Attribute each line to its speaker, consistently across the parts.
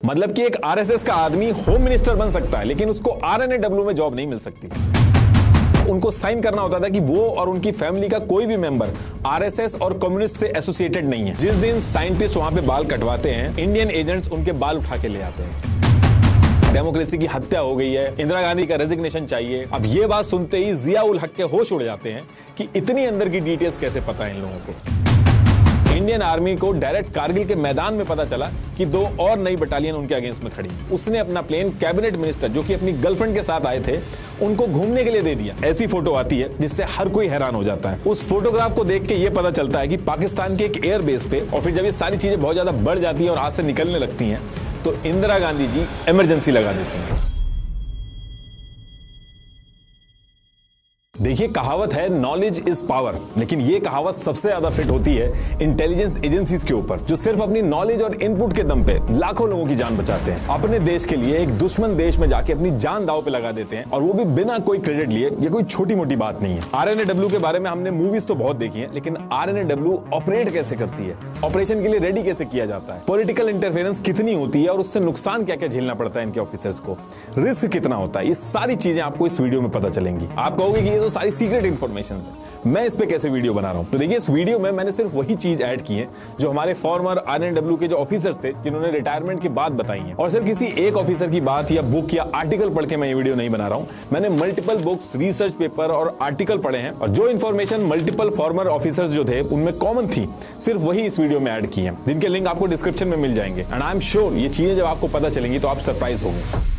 Speaker 1: मतलब कि एक आरएसएस का आदमी होम मिनिस्टर बन सकता है, लेकिन उसको आरएनएडब्ल्यू में जॉब नहीं मिल सकती। उनको साइन करना होता था कि वो और उनकी फैमिली का कोई भी मेंबर आरएसएस और कम्युनिस्ट से एसोसिएटेड नहीं है। जिस दिन साइंटिस्ट वहां पे बाल कटवाते हैं, इंडियन एजेंट्स उनके बाल उठा के ले आते हैं। डेमोक्रेसी की हत्या हो गई है, इंदिरा गांधी का रेजिग्नेशन चाहिए। अब ये बात सुनते ही जिया उल हक के होश उड़ जाते हैं कि इतनी अंदर की डिटेल्स कैसे पता है इन लोगों को। इंडियन आर्मी को डायरेक्ट कारगिल के मैदान में पता चला कि 2 और नई बटालियन उनके अगेंस्ट में खड़ी है। उसने अपना प्लेन कैबिनेट मिनिस्टर, जो कि अपनी गर्लफ्रेंड के साथ आए थे, उनको घूमने के लिए दे दिया। ऐसी फोटो आती है जिससे हर कोई हैरान हो जाता है। उस फोटोग्राफ को देख के ये पता चलता है कि पाकिस्तान के एक एयरबेस पे, और फिर जब ये सारी चीजें बहुत ज्यादा बढ़ जाती हैं और हाथ से निकलने लगती हैं, तो इंदिरा गांधी जी इमरजेंसी लगा देती हैं। देखिए, कहावत है नॉलेज इज पावर, लेकिन ये कहावत सबसे ज्यादा फिट होती है इंटेलिजेंस एजेंसीज के ऊपर, जो सिर्फ अपनी नॉलेज और इनपुट के दम पे लाखों लोगों की जान बचाते हैं। अपने देश के लिए एक दुश्मन देश में जाके अपनी जान दांव पे लगा देते हैं, और वो भी बिना कोई क्रेडिट लिए। ये कोई छोटी मोटी बात नहीं है। आरएनएडब्ल्यू के बारे में हमने मूवीज तो बहुत देखी है, लेकिन आरएनएडब्ल्यू ऑपरेट कैसे करती है, ऑपरेशन के लिए रेडी कैसे किया जाता है, पॉलिटिकल इंटरफेरेंस कितनी होती है और उससे नुकसान क्या क्या झेलना पड़ता है इनके ऑफिसर्स को, रिस्क कितना होता है, ये सारी चीजें आपको इस वीडियो में पता चलेंगी। आप कहोगे कि ये तो सारी सीक्रेट इंफॉर्मेशन है, मैं इस पे कैसे वीडियो बना रहा हूं? तो देखिए, इस वीडियो में मैंने सिर्फ वही चीज ऐड की है जो हमारे फॉर्मर आरएनएडब्ल्यू के जो ऑफिसर्स थे, जिन्होंने रिटायरमेंट के बाद बताई है। और सिर्फ किसी एक ऑफिसर की बात या बुक या आर्टिकल पढ़ के मैं ये वीडियो नहीं बना रहा हूं। मैंने मल्टीपल बुक्स, रिसर्च पेपर और आर्टिकल पढ़े हैं, और जो इन्फॉर्मेशन मल्टीपल फॉर्मर ऑफिसर्स जो थे उनमें कॉमन थी, सिर्फ वही इस वीडियो में ऐड की है, जिनके लिंक आपको डिस्क्रिप्शन में मिल जाएंगे। एंड आई एम श्योर ये चीजें जब आपको पता चलेंगी तो आप सरप्राइज होंगे।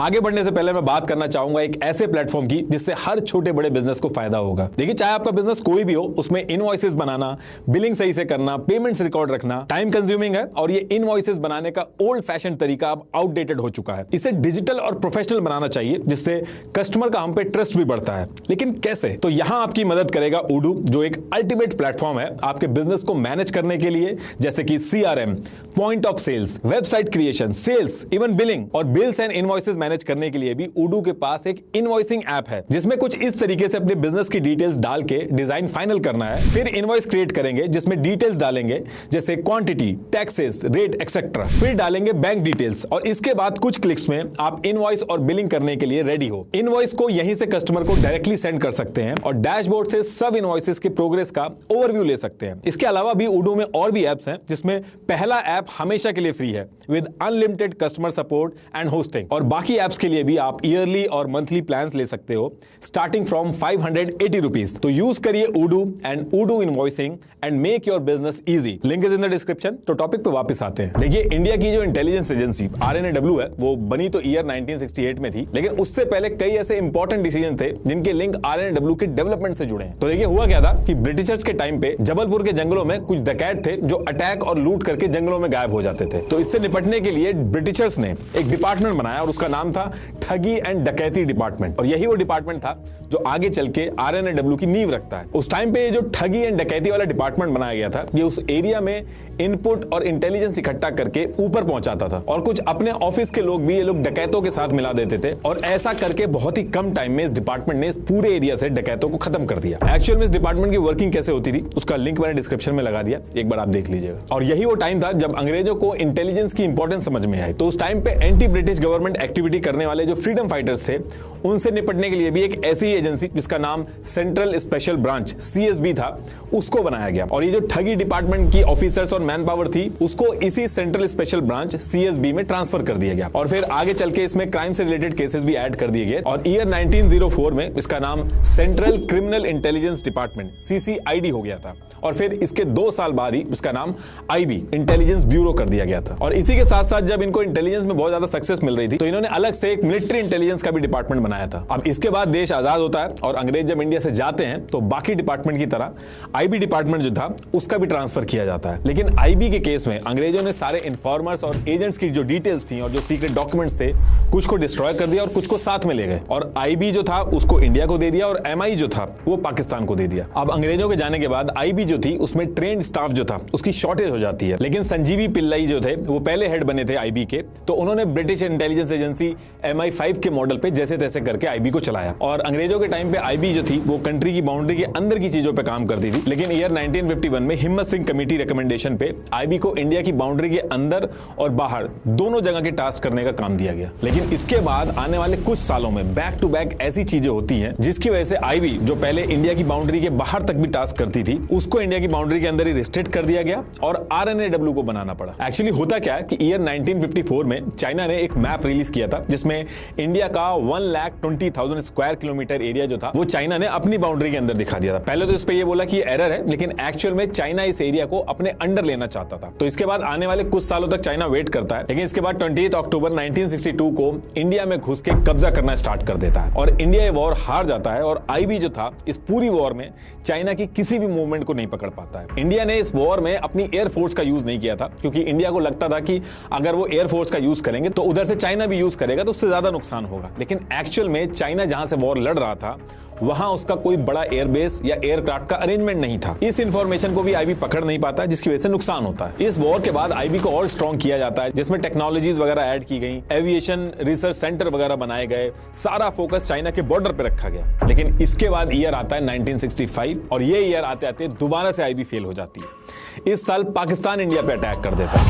Speaker 1: आगे बढ़ने से पहले मैं बात करना चाहूंगा एक ऐसे प्लेटफॉर्म की जिससे हर छोटे बड़े बिजनेस को फायदा होगा। देखिए, चाहे आपका बिजनेस कोई भी हो, उसमें इनवॉइसेस बनाना, बिलिंग सही से करना, पेमेंट्स रिकॉर्ड रखना टाइम कंज्यूमिंग है, और ये इनवॉइसेस बनाने का ओल्ड फैशन तरीका अब आउटडेटेड हो चुका है। इसे डिजिटल और प्रोफेशनल बनाना चाहिए, जिससे कस्टमर का हम पे ट्रस्ट भी बढ़ता है। लेकिन कैसे? तो यहां आपकी मदद करेगा Odoo, जो एक अल्टीमेट प्लेटफॉर्म है आपके बिजनेस को मैनेज करने के लिए, जैसे कि CRM, point of sales, website creation, sales, even billing और बिल्स एंड इनवॉइसेस मैनेज करने के लिए भी Odoo के पास एक इनवॉइसिंग ऐप है, जिसमें कुछ इस तरीके से अपने बिजनेस की डिटेल्स डाल के डिजाइन फाइनल करना है। फिर इनवॉइस क्रिएट करेंगे, जिसमें डिटेल्स डालेंगे जैसे क्वांटिटी, टैक्सेस, रेट एक्सेट्रा। फिर डालेंगे बैंक डिटेल्स, और इसके बाद कुछ क्लिक्स में आप इनवॉइस और बिलिंग करने के लिए रेडी हो। इनवॉइस को यहीं से कस्टमर को डायरेक्टली सेंड कर सकते हैं, और डैशबोर्ड से सब इनवॉइसेस के प्रोग्रेस का ओवरव्यू ले सकते हैं। इसके अलावा भी Odoo में और भी एप्स हैं, जिसमें पहला ऐप हमेशा के लिए फ्री है with unlimited customer support and hosting, और बाकी एप्स के लिए भी आप ईयरली और मंथली प्लान्स ले सकते हो, स्टार्टिंग फ्रॉम 580 रुपीज। तो यूज करिए Odoo and Odoo invoicing and make your business easy. Link is in the description. तो टॉपिक पे वापस आते हैं। देखिए, इंडिया की जो इंटेलिजेंस एजेंसी आरएनएडब्ल्यू है, वो बनी तो ईयर 1968 में थी, लेकिन उससे पहले कई ऐसे इंपॉर्टेंट डिसीजन थे जिनके लिंक आरएनएडब्ल्यू के डेवलपमेंट से जुड़े हैं। तो देखिए, हुआ क्या था कि ब्रिटिशर्स के टाइम पे जबलपुर के जंगलों में कुछ डकैत थे जो अटैक और लूट करके जंगलों में गायब हो जाते थे। तो इससे निपटने के लिए ब्रिटिशर्स ने एक डिपार्टमेंट बनाया, और उसका नाम था ठगी एंड डकैती डिपार्टमेंट। और यही वो डिपार्टमेंट था जो आगे चल के आरएनएडब्ल्यू की नींव रखता है। उस टाइम पे ये जो ठगी एंड डकैती वाला डिपार्टमेंट बनाया गया था, ये उस एरिया में इनपुट और इंटेलिजेंस इकट्ठा करके ऊपर पहुंचाता था, और कुछ अपने ऑफिस के लोग भी ये लोग डकैतों के साथ मिला देते थे। और ऐसा करके बहुत ही कम टाइम में इस डिपार्टमेंट ने इस पूरे एरिया से डकैतों को खत्म कर दिया। एक्चुअल में इस डिपार्टमेंट की वर्किंग कैसे होती थी, उसका लिंक मैंने डिस्क्रिप्शन में लगा दिया, एक बार आप देख लीजिएगा। और यही वो टाइम था जब अंग्रेजों को इंटेलिजेंस की इंपॉर्टेंस समझ में आई। तो उस टाइम पे एंटी ब्रिटिश गवर्नमेंट एक्टिविटी करने वाले जो फ्रीडम फाइटर्स थे, उनसे निपटने के लिए भी एक ऐसी एजेंसी, जिसका नाम सेंट्रल स्पेशल ब्रांच CSB था, उसको बनाया गया। और ये जो ठगी डिपार्टमेंट की ऑफिसर्स और मैन पावर थी, उसको इसी सेंट्रल स्पेशल ब्रांच CSB में ट्रांसफर कर दिया गया। और फिर आगे चल के इसमें क्राइम से रिलेटेड केसेस भी ऐड कर दिए गए, और ईयर 1904 में इसका नाम central criminal intelligence department CCID हो गया था। और फिर इसके 2 साल बाद ही इसका नाम IB इंटेलिजेंस ब्यूरो कर दिया गया था। और इसी के साथ साथ जब इनको इंटेलिजेंस में बहुत ज्यादा सक्सेस मिल रही थी, तो इन्होंने अलग से एक मिलिट्री इंटेलिजेंस का भी डिपार्टमेंट बनाया था। अब इसके बाद देश आजाद होता है, और अंग्रेज जब इंडिया से जाते हैं, तो बाकी डिपार्टमेंट की तरह IB डिपार्टमेंट जो था, उसका भी ट्रांसफर किया जाता है। लेकिन IB के केस में अंग्रेजों ने सारे इन्फॉर्मर्स और एजेंट्स की जो डिटेल्स थी और जो सीक्रेट डॉक्यूमेंट्स थे, कुछ को डिस्ट्रॉय कर दिया और कुछ को साथ में ले गए। और IB जो था उसको इंडिया को दे दिया, और MI जो था वो पाकिस्तान को दे दिया। अब अंग्रेजों के जाने के बाद IB जो थी, उसमें ट्रेंड स्टाफ जो था उसकी शॉर्टेज हो जाती है। लेकिन संजीवी पिल्लाई जो थे, वो पहले हेड बने थे IB के, तो उन्होंने ब्रिटिश इंटेलिजेंस एजेंसी MI5 के मॉडल पे जैसे तैसे करके IB को चलाया। और अंग्रेजों अंग्रेजों के टाइम पे आईबी जो थी वो कंट्री की बाउंड्री के अंदर की चीजों पे काम करती थी, लेकिन ईयर 1951 में हिम्मत सिंह कमेटी रिकमेंडेशन पे आईबी को इंडिया की बाउंड्री के अंदर और बाहर दोनों जगह के टास्क करने का काम दिया गया। लेकिन इसके बाद आने वाले कुछ सालों में बैक टू बैक ऐसी चीजें होती हैं जिसकी वजह से आईबी जो पहले इंडिया की बाउंड्री के बाहर तक भी टास्क करती थी उसको इंडिया की बाउंड्री के अंदर ही रिस्ट्रिक्ट कर दिया गया और आरएनएडब्ल्यू को बनाना पड़ा। एक्चुअली होता क्या है कि ईयर 1954 में चाइना ने एक मैप रिलीज किया था जिसमें इंडिया का 1,20,000 स्क्वायर किलोमीटर एरिया जो था वो चाइना ने अपनी बाउंड्री के अंदर दिखा दिया था। पहले तो इस पे ये बोला कि ये एरर है, लेकिन एक्चुअल में चाइना इस एरिया को अपने अंडर लेना चाहता था। तो इसके बाद आने वाले कुछ सालों तक चाइना वेट करता है, लेकिन इसके बाद 28 अक्टूबर 1962 को इंडिया में घुस के कब्जा करना स्टार्ट कर देता है और इंडिया ये वॉर हार जाता है और आईबी जो था इस पूरी वॉर में चाइना की किसी भी मूवमेंट को नहीं पकड़ पाता है। इंडिया ने इस वॉर में अपनी एयरफोर्स का यूज नहीं किया था क्योंकि इंडिया को लगता था कि अगर वो एयरफोर्स का यूज करेंगे तो उधर से चाइना भी यूज करेगा तो उससे ज्यादा नुकसान होगा। लेकिन एक्चुअल में चाइना जहां से वॉर लड़ रहा था वहां उसका कोई बड़ा एयरबेस या एयरक्राफ्ट का अरेंजमेंट नहीं था। इस इंफॉर्मेशन को भी आईबी पकड़ नहीं पाता जिसकी वजह से नुकसान होता है। इस वॉर के बाद आईबी को और स्ट्रॉन्ग किया जाता है जिसमें टेक्नोलॉजीज वगैरह ऐड की गई, एविएशन रिसर्च सेंटर वगैरह बनाए गए, सारा फोकस चाइना के बॉर्डर पे रखा गया। लेकिन इसके बाद ईयर आता है 1965 और ये ईयर आते आते दोबारा से आईबी फेल हो जाती है। इस साल पाकिस्तान इंडिया पे अटैक कर देता है।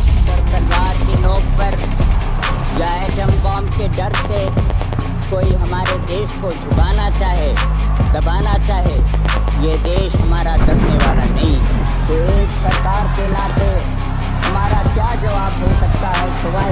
Speaker 2: सरकार की नोक पर या एटम बॉम्ब के डर से कोई हमारे देश को झुकाना चाहे, दबाना चाहे, ये देश हमारा डरने वाला नहीं। तो एक सरकार के नाते हमारा क्या जवाब हो सकता है सिवाय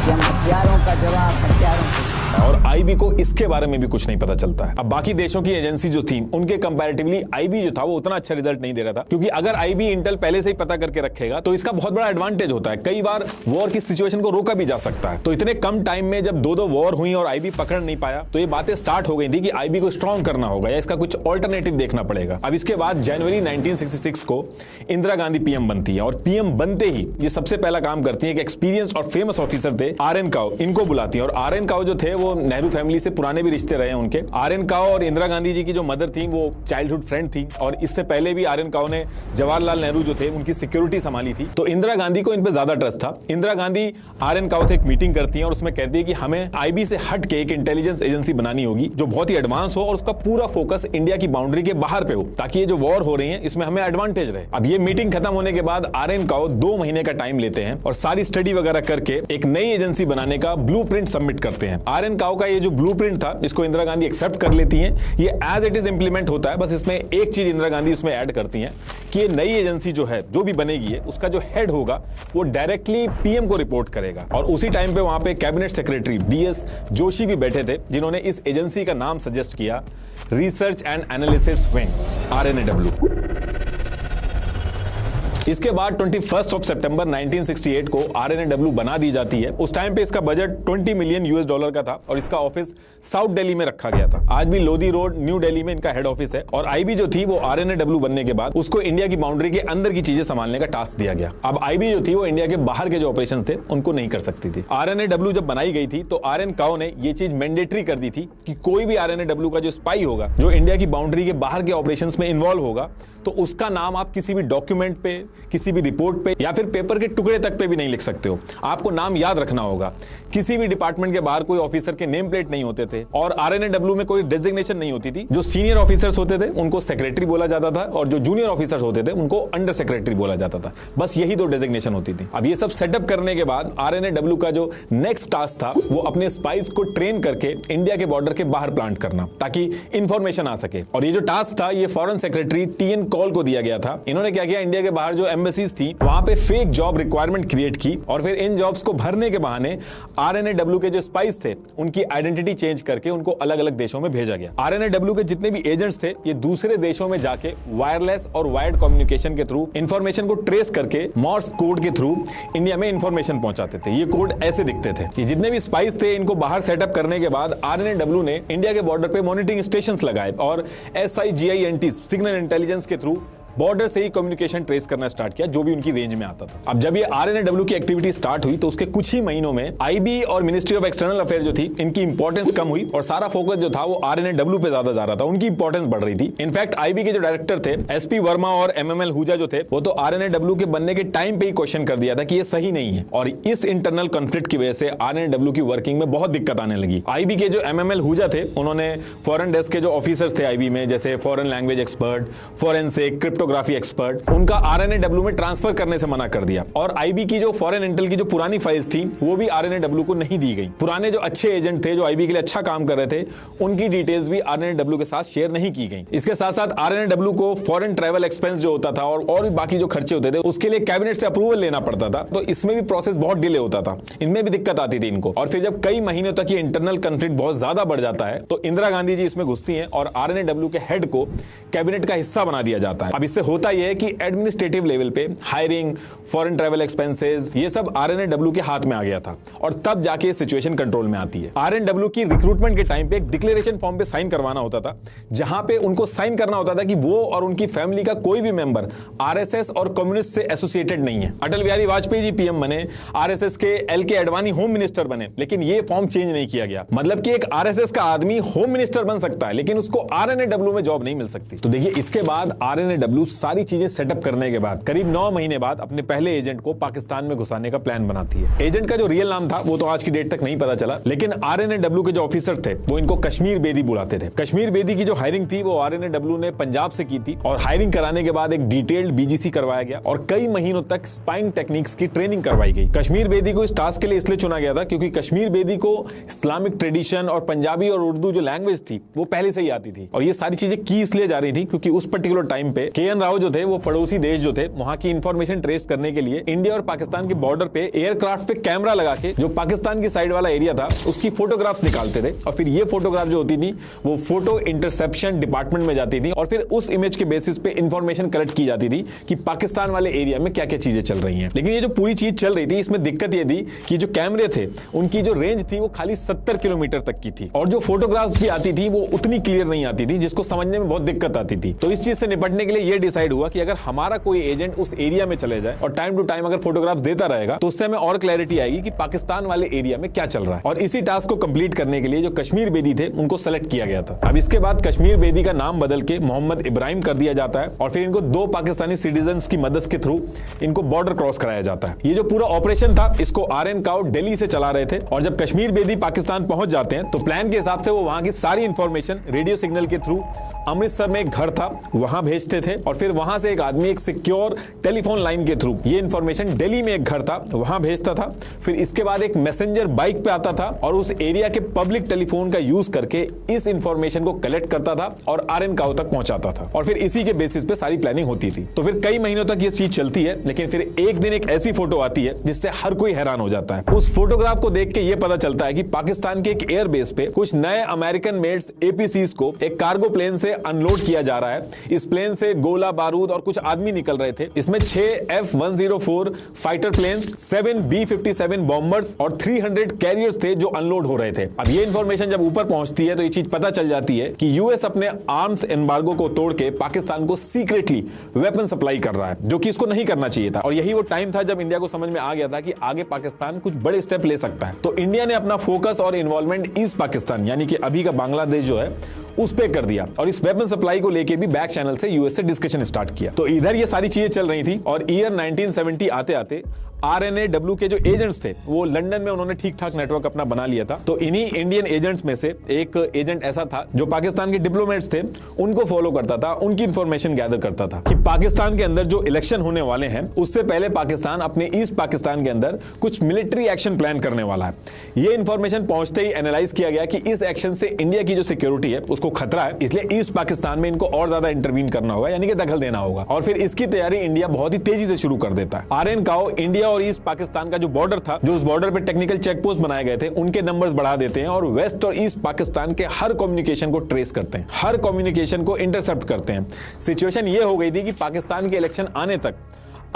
Speaker 2: कि हम हथियारों का जवाब हथियारों से।
Speaker 1: और आईबी को इसके बारे में भी कुछ नहीं पता चलता है। अब बाकी देशों की एजेंसी जो थी उनके कंपैरेटिवली आईबी जो था वो उतना अच्छा रिजल्ट नहीं दे रहा था, क्योंकि अगर आईबी इंटेल पहले से ही पता करके रखेगा तो इसका बहुत बड़ा एडवांटेज होता है। कई बार वॉर की सिचुएशन को रोका भी जा सकता है। तो इतने कम टाइम में जब दो वॉर हुई और आईबी पकड़ नहीं पाया तो ये बातें स्टार्ट हो गई थी कि आईबी को स्ट्रॉन्ग करना होगा या इसका कुछ ऑल्टरनेटिव देखना पड़ेगा। अब इसके बाद जनवरी 1966 को इंदिरा गांधी पीएम बनती है और पीएम बनते ही ये सबसे पहला काम करती है कि एक्सपीरियंस और फेमस ऑफिसर थे आर.एन. काओ, इनको बुलाती है। और आर.एन. काओ जो थे वो नेहरू फैमिली से पुराने भी रिश्ते रहे हैं उनके। आर.एन. काओ और इंदिरा गांधी जी की जो मदर थी वो चाइल्डहुड फ्रेंड थी और इससे पहले भी आर.एन. काओ ने जवाहरलाल नेहरू जो थे उनकी सिक्योरिटी संभाली थी। तो इंदिरा गांधी को इन पे ज्यादा ट्रस्ट था। इंदिरा गांधी आर.एन. काओ से एक मीटिंग करती है और उसमें कहती है कि हमें आईबी से हट के एक इंटेलिजेंस एजेंसी बनानी होगी जो बहुत ही एडवांस हो और उसका पूरा फोकस इंडिया की बाउंड्री के बाहर पे हो, ताकि ये जो वॉर हो रही है इसमें हमें एडवांटेज रहे। अब ये मीटिंग खत्म होने के बाद आर.एन. काओ 2 महीने का टाइम लेते हैं और सारी स्टडी वगैरह करके एक नई एजेंसी बनाने का ब्लूप्रिंट सबमिट करते हैं। आर.एन. काओ का ये जो ब्लूप्रिंट था इसको इंदिरा गांधी एक्सेप्ट कर लेती हैं। ये एज इट इज इंप्लीमेंट होता है। बस इसमें एक चीज इंदिरा गांधी उसमें ऐड करती हैं कि ये नई एजेंसी जो है जो भी बनेगी है उसका जो हेड होगा वो डायरेक्टली पीएम को रिपोर्ट करेगा। और उसी टाइम पे वहां पे कैबिनेट सेक्रेटरी डीएस जोशी भी बैठे थे जिन्होंने इस एजेंसी का नाम सजेस्ट किया, रिसर्च एंड एनालिसिस विंग, आरएनएडब्ल्यू। इसके बाद 21 सितंबर 1968 को आरएनएडब्ल्यू बना दी जाती है। उस टाइम पे इसका बजट $20 मिलियन का था और इसका ऑफिस साउथ दिल्ली में रखा गया था। आज भी लोधी रोड न्यू दिल्ली में इनका हेड ऑफिस है। और आईबी जो थी वो आरएनएडब्ल्यू बनने के बाद उसको इंडिया की बाउंड्री के अंदर की चीजें संभालने का टास्क दिया गया। अब आईबी जो थी वो इंडिया के बाहर के जो ऑपरेशन थे उनको नहीं कर सकती थी। आरएनएडब्ल्यू जब बनाई गई थी तो आर.एन. काओ ने ये चीज मैंडेटरी कर दी थी कि कोई भी आरएनएडब्ल्यू का जो स्पाई होगा जो इंडिया की बाउंड्री के बाहर के ऑपरेशंस में इन्वॉल्व होगा तो उसका नाम आप किसी भी डॉक्यूमेंट पे, किसी भी रिपोर्ट पे या फिर पेपर के टुकड़े तक पे भी नहीं लिख सकते हो। आपको नाम याद रखना होगा। किसी भी डिपार्टमेंट के बाहर कोई ऑफिसर के नेम प्लेट नहीं होते थे और आरएनएडब्ल्यू में कोई डेजिग्नेशन नहीं होती थी। जो सीनियर ऑफिसर्स होते थे उनको सेक्रेटरी बोला जाता था और जो जूनियर ऑफिसर्स होते थे उनको अंडर सेक्रेटरी बोला जाता था। बस यही 2 डेजिग्नेशन होती थी। अब ये सब सेटअप करने के बाद आरएनएडब्ल्यू का जो नेक्स्ट टास्क था वो अपने स्पाइस को ट्रेन करके इंडिया के बॉर्डर के बाहर प्लांट करना ताकि इंफॉर्मेशन आ सके। और ये जो टास्क था ये फॉरेन सेक्रेटरी टीएन कॉल को दिया गया था। इन्होंने क्या किया, इंडिया के बाहर जो एम्बेसीज थी वहां पे फेक जॉब रिक्वायरमेंट क्रिएट की और फिर इन जॉब्स को भरने के बहाने आरएनएडब्ल्यू के जो स्पाइस थे उनकी आइडेंटिटी चेंज करके उनको अलग अलग देशों में भेजा गया। आरएनएडब्ल्यू के जितने भी एजेंट्स थे ये दूसरे देशों में जाके वायरलेस और वायर्ड कम्युनिकेशन के थ्रू इंफॉर्मेशन को ट्रेस करके मॉर्स कोड के थ्रू इंडिया में इंफॉर्मेशन पहुंचाते थे। ये कोड ऐसे दिखते थे। ये जितने भी स्पाइस थे इनको बाहर सेटअप करने के बाद आरएनएडब्ल्यू ने इंडिया के बॉर्डर पे मॉनिटरिंग स्टेशंस लगाए और SIGINT सिग्नल इंटेलिजेंस के थ्रू बॉर्डर से ही कम्युनिकेशन ट्रेस करना स्टार्ट किया, जो भी उनकी रेंज में आता था। अब जब ये RNAW की एक्टिविटी स्टार्ट हुई तो उसके कुछ ही महीनों में IB और मिनिस्ट्री ऑफ एक्सटर्नल अफेयर जो थी, इनकी इंपॉर्टेंस कम हुई और सारा फोकस जो था वो RNAW पे ज्यादा जा रहा था, उनकी इंपॉर्टेंस बढ़ रही थी। इनफैक्ट IB के जो डायरेक्टर थे SP वर्मा और MML हुजा जो थे, वो तो RNAW के बनने के टाइम पे ही क्वेश्चन कर दिया था कि ये सही नहीं है, और इस इंटरनल कॉन्फ्लिक्ट की वजह से RNAW की वर्किंग में बहुत दिक्कत आने लगी। IB के जो MML हुजा थे, उन्होंने फॉरेन डेस्क के जो ऑफिसर्स थे IB में, जैसे foreign language expert, forensic, cryptography expert, उनका RNAW में ट्रांसफर करने से मना कर दिया। और IB की जो फॉरेन इंटेल की जो पुरानी फाइल्स थी वो भी RNAW को नहीं दी गई। पुराने जो अच्छे एजेंट थे जो IB के लिए अच्छा काम कर रहे थे, उनकी डिटेल्स भी RNAW के साथ शेयर नहीं की गई। इसके साथ साथ RNAW को फॉरेन ट्रैवल एक्सपेंस जो होता था और भी बाकी जो खर्चे होते थे, उसके लिए कैबिनेट से अप्रूवल लेना पड़ता था, तो इसमें भी प्रोसेस बहुत डिले होता था, इनमें भी दिक्कत आती थी इनको। और फिर जब कई महीनों तक ये इंटरनल कॉन्फ्लिक्ट बहुत ज्यादा बढ़ जाता है तो इंदिरा गांधी जी इसमें घुसती हैं और RNAW के हेड को कैबिनेट का हिस्सा बना दिया जाता है। अब इससे होता यह है कि एडमिनिस्ट्रेटिव लेवल पे हायरिंग, फॉरेन ट्रैवल एक्सपेंसेस, ये सब RNAW के हाथ में आ गया था, और तब जाके सिचुएशन कंट्रोल में आती है। RNAW की रिक्रूटमेंट के टाइम पे एक डिक्लेरेशन फॉर्म पे साइन करवाना होता था, जहां पे उनको साइन करना होता था कि वो और उनकी फैमिली का कोई भी मेंबर RSS और कम्युनिस्ट से एसोसिएटेड नहीं है। अटल बिहारी वाजपेयी जी PM बने, RSS के LK अडवाणी होम मिनिस्टर बने, लेकिन ये फॉर्म चेंज नहीं किया गया। मतलब कि एक RSS का आदमी होम मिनिस्टर बन सकता है, लेकिन उसको RNAW में जॉब नहीं मिल सकती। तो देखिए, इसके बाद RNAW सारी चीजें सेटअप करने के बाद करीब 9 महीने बाद अपने पहले एजेंट को पाकिस्तान में घुसाने का प्लान बनाती है। एजेंट का जो रियल नाम था वो तो आज की डेट तक नहीं पता चला, लेकिन RNAW के जो ऑफिसर थे वो इनको कश्मीर बेदी बुलाते थे। कश्मीर बेदी की जो हायरिंग थी वो RNAW ने पंजाब से की थी, और हायरिंग कराने के बाद एक डिटेल्ड BGC करवाया गया और कई महीनों तक स्पाइंग टेक्निक्स की ट्रेनिंग करवाई गई। कश्मीर बेदी को इस टास्क के लिए इसलिए चुना गया था क्योंकि कश्मीर बेदी को इस्लामिक ट्रेडिशन और पंजाबी और उर्दू जो लैंग्वेज थी वो पहले से ही आती थी, और ये सारी चीजें की इसलिए जा रही थी क्योंकि उस पर्टिकुलर टाइम पे KN राव जो थे वो पड़ोसी देश जो थे वहां की इंफॉर्मेशन ट्रेस करने के लिए इंडिया और पाकिस्तान के बॉर्डर पे एयरक्राफ्ट पे कैमरा लगा के जो पाकिस्तान की साइड वाला एरिया था उसकी फोटोग्राफ्स निकालते थे, और फिर ये फोटोग्राफ जो होती थी वो फोटो इंटरसेप्शन डिपार्टमेंट में जाती थी, और फिर उस इमेज के बेसिस पे इंफॉर्मेशन कलेक्ट की जाती थी कि पाकिस्तान वाले एरिया में क्या क्या चीजें चल रही हैं। लेकिन ये जो पूरी चीज चल रही थी, इसमें दिक्कत ये थी कि जो कैमरे थे उनकी जो रेंज थी वो खाली 70 किलोमीटर तक की थी, और जो फोटोग्राफ्स भी आती थी वो उतनी क्लियर नहीं आती थी, जिसको समझने में बहुत दिक्कत आती थी। तो इस चीज से निपटने के लिए ये डिसाइड हुआ कि अगर हमारा कोई एजेंट उस एरिया में चले जाए और टाइम टू टाइम अगर फोटोग्राफ्स देता रहेगा तो उससे हमें और क्लैरिटी आएगी कि पाकिस्तान वाले एरिया में क्या चल रहा है। और इसी टास्क को कंप्लीट करने के लिए जो कश्मीर बेदी थे उनको सेलेक्ट किया गया था। अब इसके बाद कश्मीर बेदी का नाम बदल के मोहम्मद इब्राहिम कर दिया जाता है, और फिर इनको 2 पाकिस्तानी सिटीजन्स की मदद के थ्रू इनको बॉर्डर क्रॉस कराया जाता है। ये जो पूरा ऑपरेशन था इसको RN काउ दिल्ली से चला रहे थे, और जब कश्मीर बेदी पाकिस्तान पहुंच जाते हैं तो प्लान के हिसाब से वो वहां की सारी इंफॉर्मेशन रेडियो सिग्नल के थ्रू अमृतसर में एक घर था वहां भेजते थे, और फिर वहां से एक आदमी एक सिक्योर टेलीफोन लाइन के थ्रू ये इंफॉर्मेशन दिल्ली में एक घर था वहां भेजता था। फिर इसके बाद एक मैसेंजर बाइक पे आता था और उस एरिया के पब्लिक टेलीफोन का यूज करके इस इंफॉर्मेशन को कलेक्ट करता था और RN काउ तक पहुंचाता था, और फिर इसी के बेसिस पे सारी प्लानिंग होती थी। तो फिर कई महीनों तक ये चीज चलती है, लेकिन फिर एक दिन एक ऐसी फोटो आती है जिससे हर कोई हैरान हो जाता है। उस फोटोग्राफ को देख के ये पता चलता है कि पाकिस्तान के एक एयरबेस पे कुछ नए अमेरिकन मेड्स APCs को एक कार्गो प्लेन से अनलोड किया जा रहा है। इस प्लेन से गोला बारूद और कुछ आदमी निकल रहे थे। इसमें 6 F-104 fighter plane, 7 B-57 bombers और 300 कैरियर्स थे जो अनलोड हो रहे थे। अब ये इंफॉर्मेशन जब ऊपर पहुंचती है तो ये चीज पता चल जाती है कि US अपने आर्म्स एम्बार्गो को तोड़ के पाकिस्तान को सीक्रेटली वेपन सप्लाई कर रहा है, जो कि इसको नहीं करना चाहिए था। और यही वो टाइम था जब इंडिया को समझ में आ गया था कि आगे पाकिस्तान कुछ बड़े स्टेप ले सकता है। तो इंडिया ने अपना फोकस और इन्वॉल्वमेंट ईस्ट पाकिस्तान यानी कि अभी का बांग्लादेश जो है उस पे कर दिया, और इस वेपन सप्लाई को लेके भी बैक चैनल से US से डिस्कशन स्टार्ट किया। तो इधर ये सारी चीजें चल रही थी, और ईयर 1970 आते आते RNAW के जो एजेंट्स थे वो लंदन में उन्होंने ठीक ठाक नेटवर्क अपना बना लिया था। तो इन्हीं इंडियन एजेंट्स में से एक एजेंट ऐसा था जो पाकिस्तान के डिप्लोमेट्स थे उनको फॉलो करता था, उनकी इंफॉर्मेशन गैदर करता था कि पाकिस्तान के अंदर जो इलेक्शन होने वाले हैं उससे पहले पाकिस्तान अपने ईस्ट पाकिस्तान के अंदर कुछ मिलिट्री एक्शन प्लान करने वाला है। ये इंफॉर्मेशन पहुंचते ही एनालाइज किया गया कि इस एक्शन से इंडिया की जो सिक्योरिटी है उसको खतरा है, इसलिए ईस्ट पाकिस्तान में इनको और ज्यादा इंटरवीन करना होगा, यानी कि दखल देना होगा। और फिर इसकी तैयारी इंडिया बहुत ही तेजी से शुरू कर देता है। RN काउ इंडिया और ईस्ट पाकिस्तान का जो बॉर्डर था, जो उस बॉर्डर पे टेक्निकल चेक पोस्ट बनाए गए थे, उनके नंबर्स बढ़ा देते हैं और वेस्ट और ईस्ट पाकिस्तान के हर कम्युनिकेशन को ट्रेस करते हैं, हर कम्युनिकेशन को इंटरसेप्ट करते हैं। सिचुएशन ये हो गई थी कि पाकिस्तान के इलेक्शन आने तक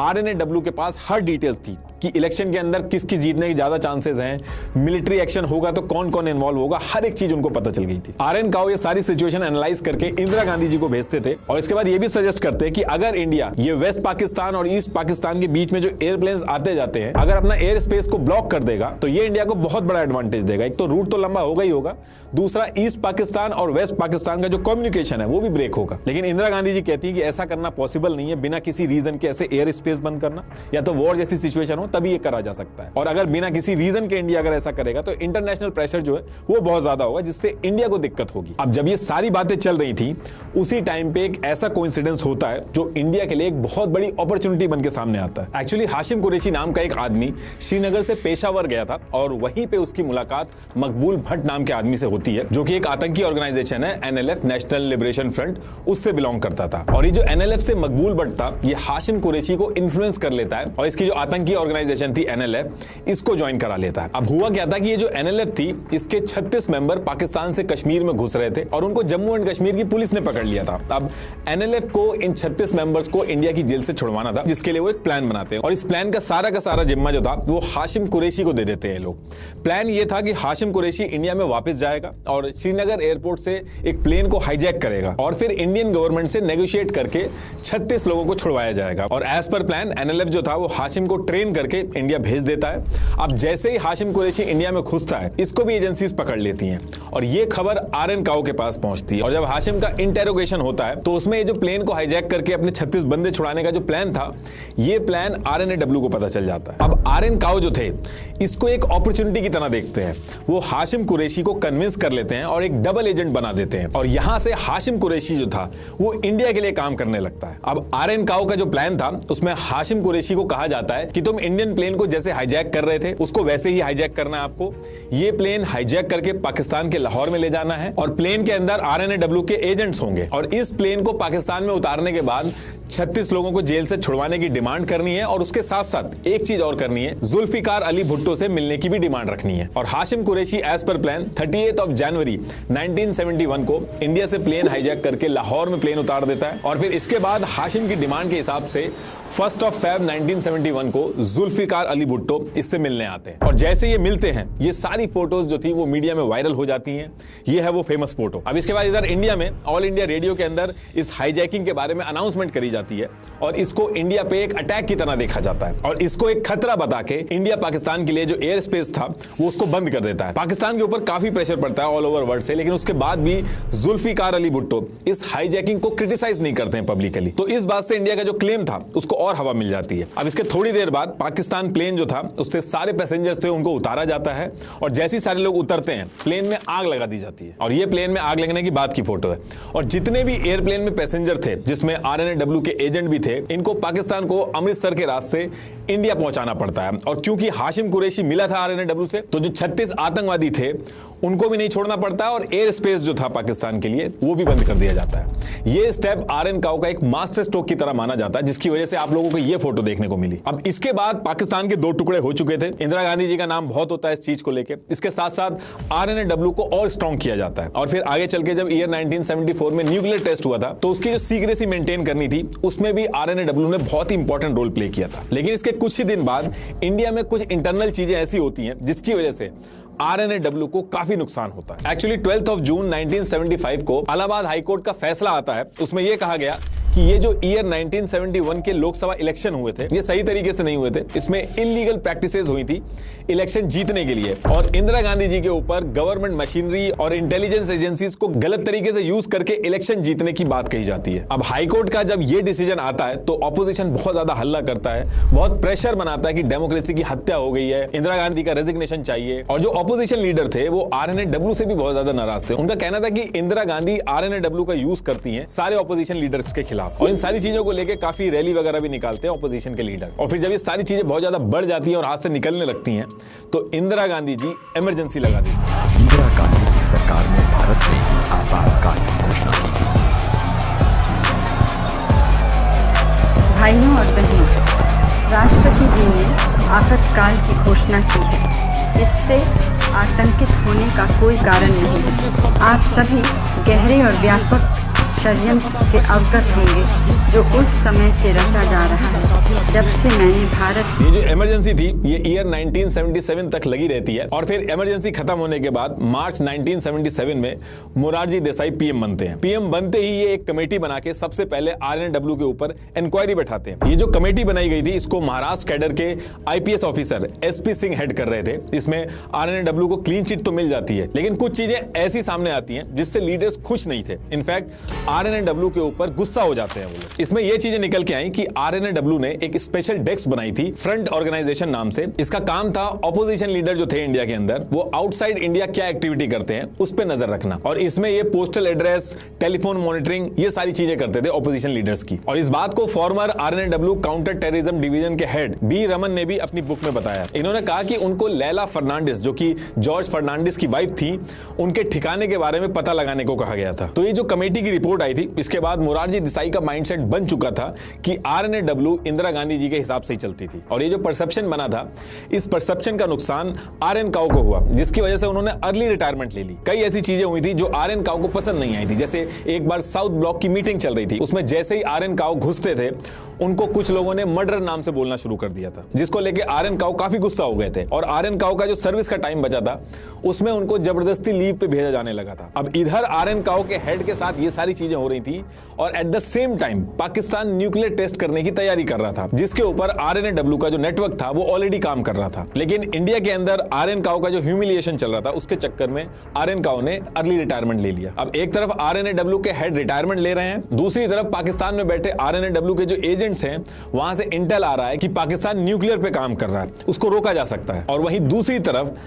Speaker 1: RNAW के पास हर डिटेल्स थी, कि इलेक्शन के अंदर किसकी जीतने के ज्यादा चांसेस हैं, मिलिट्री एक्शन होगा तो कौन कौन इन्वॉल्व होगा, हर एक चीज उनको पता चल गई थी। आरएन काओ ये सारी सिचुएशन एनालाइज करके इंदिरा गांधी जी को भेजते थे और इसके बाद ये भी सजेस्ट करते कि अगर इंडिया ये वेस्ट पाकिस्तान और ईस्ट पाकिस्तान के बीच में जो एयरप्लेन्स आते जाते हैं अगर अपना एयर स्पेस को ब्लॉक कर देगा तो ये इंडिया को बहुत बड़ा एडवांटेज देगा। एक तो रूट तो लंबा होगा ही होगा, दूसरा ईस्ट पाकिस्तान और वेस्ट पाकिस्तान का जो कम्युनिकेशन है वो भी ब्रेक होगा। लेकिन इंदिरा गांधी जी कहती है कि ऐसा करना पॉसिबल नहीं है, बिना किसी रीजन के ऐसे एयर स्पेस बंद करना, या तो वॉर जैसी सिचुएशन हो तभी ये करा जा सकता है। और अगर बिना किसी रीजन के इंडिया अगर ऐसा करेगा तो इंटरनेशनल प्रेशर जो है वो बहुत ज्यादा होगा, जिससे इंडिया को दिक्कत होगी। अब जब ये सारी बातें चल रही थी उसी टाइम पे एक ऐसा कोइंसिडेंस होता है जो इंडिया के लिए एक बहुत बड़ी अपॉर्चुनिटी बन के सामने आता है। एक्चुअली हाशिम कुरैशी नाम का एक आदमी श्रीनगर से पेशावर गया था और वहीं पे उसकी मुलाकात मकबूल भट्ट नाम के आदमी से होती है, जो कि एक आतंकी ऑर्गेनाइजेशन है एनएलएफ, नेशनल लिबरेशन फ्रंट, उससे बिलोंग करता था। और ये जो एनएलएफ से मकबूल भट्ट था ये हाशिम कुरैशी को इन्फ्लुएंस कर लेता है और इसकी जो आतंकी ऑर्गेनाइजेशन थी एनएलएफ इसको ज्वाइन करा लेता है। अब हुआ क्या था कि ये जो एनएलएफ थी इसके 36 मेंबर पाकिस्तान से कश्मीर में घुस रहे थे और उनको जम्मू एंड कश्मीर की पुलिस ने पकड़ लिया था। अब एनएलएफ को इन 36 मेंबर्स को इंडिया की जेल से छुड़वाना था, जिसके लिए वो एक प्लान बनाते हैं और इस प्लान का सारा जिम्मा जो था वो हाशिम कुरैशी को दे देते हैं लोग। प्लान ये था कि हाशिम कुरैशी इंडिया में वापस जाएगा और श्रीनगर एयरपोर्ट से एक प्लेन को हाईजैक करेगा और फिर इंडियन गवर्नमेंट से नेगोशिएट करके 36 लोगों को छुड़वाया जाएगा। और एज पर प्लान एनएलएफ जो था वो हाशिम को ट्रेन करके इंडिया भेज देता है। अब जैसे ही हाशिम कुरैशी इंडिया में घुसता है इसको भी एजेंसीज पकड़ लेती हैं और ये खबर आरएन काओ के पास पहुंचती है। और जब हाशिम का इंटेरोगेशन होता है तो उसमें ये जो प्लेन को हाईजैक करके अपने 36 बंदे छुड़ाने का जो प्लान था ये प्लान आरएनएडब्ल्यू को पता चल जाता है। अब आरएन काओ जो थे इसको एक अपॉर्चुनिटी की तरह देखते हैं, वो हाशिम कुरैशी को कन्विंस कर लेते हैं और एक डबल एजेंट बना देते हैं और यहां से हाशिम कुरैशी जो था वो इंडिया के लिए काम करने लगता है। अब आरएन काओ का जो प्लान था उसमें हाशिम कुरैशी को कहा जाता है कि तुम इंडियन प्लेन को जैसे हाईजैक कर रहे थे उसको वैसे ही हाईजैक करना है आपको, ये प्लेन हाईजैक करके पाकिस्तान के लाहौर में ले जाना है और प्लेन के अंदर आरएनएडब्ल्यू के एजेंट्स होंगे और इस प्लेन को पाकिस्तान में उतारने के बाद 36 लोगों को जेल से छुड़वाने की डिमांड करनी है और उसके साथ साथ एक चीज और करनी है, जुल्फिकार अली भुट्टो से मिलने की भी डिमांड रखनी है। और Hashim Qureshi as per plan 38 January 1971 को इंडिया से प्लेन हाईजैक करके लाहौर में प्लेन उतार देता है और फिर इसके बाद हाशिम की डिमांड के हिसाब से 1 Feb 1971 को जुल्फिकार अली भुट्टो इससे मिलने आते हैं और जैसे ये मिलते हैं ये सारी फोटोज जो थी वो मीडिया में वायरल हो जाती हैं। ये है वो फेमस फोटो। अब इसके बाद इधर इंडिया में ऑल इंडिया रेडियो के अंदर इस हाईजैकिंग के बारे में अनाउंसमेंट करी जाती है और इसको इंडिया पे एक अटैक की तरह देखा जाता है और इसको एक खतरा बता के इंडिया पाकिस्तान के लिए जो एयर स्पेस था वो उसको बंद कर देता है। पाकिस्तान के ऊपर काफी प्रेशर पड़ता है ऑल ओवर वर्ल्ड से, लेकिन उसके बाद भी जुल्फिकार अली भुट्टो इस हाईजैकिंग को क्रिटिसाइज नहीं करते हैं पब्लिकली। तो इस बात से इंडिया का जो क्लेम था उसको और हवा मिल जाती है। अब इसके थोड़ी देर बाद पाकिस्तान प्लेन जो था उससे सारे पैसेंजर्स थे उनको उतारा जाता है और जैसे ही सारे लोग उतरते हैं प्लेन में आग लगा दी जाती है और ये प्लेन में आग लगने की बात की फोटो है। और जितने भी एयरप्लेन में पैसेंजर थे जिसमें आरएनएडब्ल्यू के एजेंट भी थे इनको पाकिस्तान को अमृतसर के रास्ते इंडिया पहुंचाना पड़ता है। और क्योंकि हाशिम कुरैशी मिला था आरएनएडब्ल्यू से तो जो 36 आतंकवादी थे उनको भी नहीं छोड़ना पड़ता और एयर स्पेस जो था पाकिस्तान के लिए वो भी बंद कर दिया जाता है। ये स्टेप आरएन काओ का एक मास्टर स्ट्रोक की तरह माना जाता है जिसकी वजह से आप लोगों को ये फोटो देखने को मिली। अब इसके बाद पाकिस्तान के 2 टुकड़े हो चुके थे। इंदिरा गांधी जी का नाम बहुत होता है इस चीज को लेकर। इसके साथ साथ आरएनएडब्ल्यू को और स्ट्रॉन्ग किया जाता है और फिर आगे चल के जब ईयर 1974 में न्यूक्लियर टेस्ट हुआ था तो उसकी जो सीक्रेसी मेंटेन करनी थी उसमें भी आरएनएडब्ल्यू ने बहुत ही इंपॉर्टेंट रोल प्ले किया था। लेकिन इसके कुछ ही दिन बाद इंडिया में कुछ इंटरनल चीजें ऐसी होती हैं जिसकी वजह से आरएनएडब्ल्यू को काफी नुकसान होता है। एक्चुअली 12 जून 1975 को इलाहाबाद हाईकोर्ट का फैसला आता है। उसमें यह कहा गया कि ये जो ईयर 1971 के लोकसभा इलेक्शन हुए थे ये सही तरीके से नहीं हुए थे, इसमें इलीगल प्रैक्टिसेस हुई थी इलेक्शन जीतने के लिए और इंदिरा गांधी जी के ऊपर गवर्नमेंट मशीनरी और इंटेलिजेंस एजेंसीज को गलत तरीके से यूज करके इलेक्शन जीतने की बात कही जाती है। अब हाईकोर्ट का जब ये डिसीजन आता है तो ऑपोजिशन बहुत ज्यादा हल्ला करता है, बहुत प्रेशर बनाता है कि डेमोक्रेसी की हत्या हो गई है, इंदिरा गांधी का रेजिग्नेशन चाहिए। और जो ऑपोजिशन लीडर थे वो आरएनएडब्ल्यू से भी बहुत ज्यादा नाराज थे। उनका कहना था कि इंदिरा गांधी आरएनएडब्ल्यू का यूज करती हैं सारे ऑपोजिशन लीडर्स के खिलाफ और इन सारी चीजों को लेकर काफी रैली वगैरह भी निकालते हैं ऑपोजिशन के लीडर। और फिर जब ये सारी चीजें बहुत ज्यादा बढ़ जाती हैं और हाथ से निकलने लगती हैं तो इंदिरा गांधी जी इमरजेंसी लगा देती हैं।
Speaker 3: इंदिरा गांधी की सरकार ने भारत में आपातकाल की घोषणा की थी।
Speaker 4: भाइयों और बहनों, राष्ट्रपति जी ने आपातकाल की घोषणा की है। इससे आतंकित होने का कोई कारण नहीं है। आप सभी गहरे और व्यापक षड्यंत्र से अवगत होंगे जो उस समय से रचा जा रहा है जब से मैंने भारत।
Speaker 1: ये जो इमरजेंसी थी ये ईयर 1977 तक लगी रहती है और फिर इमरजेंसी खत्म होने के बाद मार्च 1977 में मोरारजी देसाई पीएम बनते हैं। पीएम बनते ही ये एक कमेटी बना के सबसे पहले आरएनएडब्ल्यू के ऊपर इंक्वायरी बैठाते हैं। ये जो कमेटी बनाई गई थी इसको महाराष्ट्र कैडर के IPS officer SP Singh head कर रहे थे। इसमें आरएनएडब्ल्यू को क्लीन चिट तो मिल जाती है लेकिन कुछ चीजें ऐसी सामने आती हैं जिससे लीडर्स खुश नहीं थे। इनफैक्ट आरएनएडब्ल्यू के ऊपर गुस्सा हो जाते हैं वो लोग। इसमें ये चीजें निकल के आई कि आरएनएडब्ल्यू ने एक स्पेशल डेस्क बनाई थी फ्रंट ऑर्गेनाइजेशन नाम से। इसका काम था ऑपोजिशन लीडर जो थे इंडिया के अंदर वो आउटसाइड इंडिया क्या एक्टिविटी करते हैं उस पर नजर रखना और इसमें ये पोस्टल एड्रेस, टेलीफोन मॉनिटरिंग ये सारी चीजें करते थे ऑपोजिशन लीडर्स की। और इस बात को फॉर्मर आरएनएडब्ल्यू काउंटर टेररिज्म डिवीजन के हेड बी रमन ने भी अपनी बुक में बताया। इन्होंने कहा कि उनको लैला फर्नांडिस जो कि जॉर्ज फर्नांडिस की वाइफ थी उनके ठिकाने के बारे में पता लगाने को कहा गया था। तो ये जो कमेटी की रिपोर्ट आई थी इसके बाद मोरारजी देसाई का माइंडसेट बन चुका था कि आरएनएडब्ल्यू इंदिरा गांधी जी के हिसाब से ही चलती थी और ये जो परसेप्शन बना था इस परसेप्शन का नुकसान आरएन काओ को हुआ जिसकी वजह से उन्होंने अर्ली रिटायरमेंट ले ली। कई ऐसी चीजें हुई थी जो आरएन काओ को पसंद नहीं आई थी। जैसे एक बार साउथ ब्लॉक की मीटिंग चल रही थी उसमें जैसे ही आरएन काओ घुसते थे उनको कुछ लोगों ने मर्डर नाम से बोलना शुरू कर दिया था जिसको लेके आरएन काओ काफी गुस्सा हो गए थे और आरएन काओ का जो सर्विस का टाइम बचा था उसमें उनको जबरदस्ती लीव पे भेजा जाने लगा था। अब इधर आरएन काओ के हेड के साथ ये सारी चीजें हो रही थी और at the same time Pakistan nuclear test करने की तैयारी कर रहा था जिसके ऊपर आरएनएडब्ल्यू का जो नेटवर्क था वो ऑलरेडी काम कर रहा था। लेकिन इंडिया के अंदर आरएन काओ का जो ह्यूमिलिएशन चल रहा था उसके चक्कर में आरएन काओ ने अर्ली रिटायरमेंट ले लिया। अब एक तरफ आरएनएडब्ल्यू के हेड रिटायरमेंट ले रहे हैं, दूसरी तरफ पाकिस्तान में बैठे आरएनएडब्ल्यू के जो एजेंट्स हैं वहां से इंटेल आ रहा है कि पाकिस्तान न्यूक्लियर पे काम कर रहा है, उसको रोका जा सकता है। और वहीं दूसरी तरफ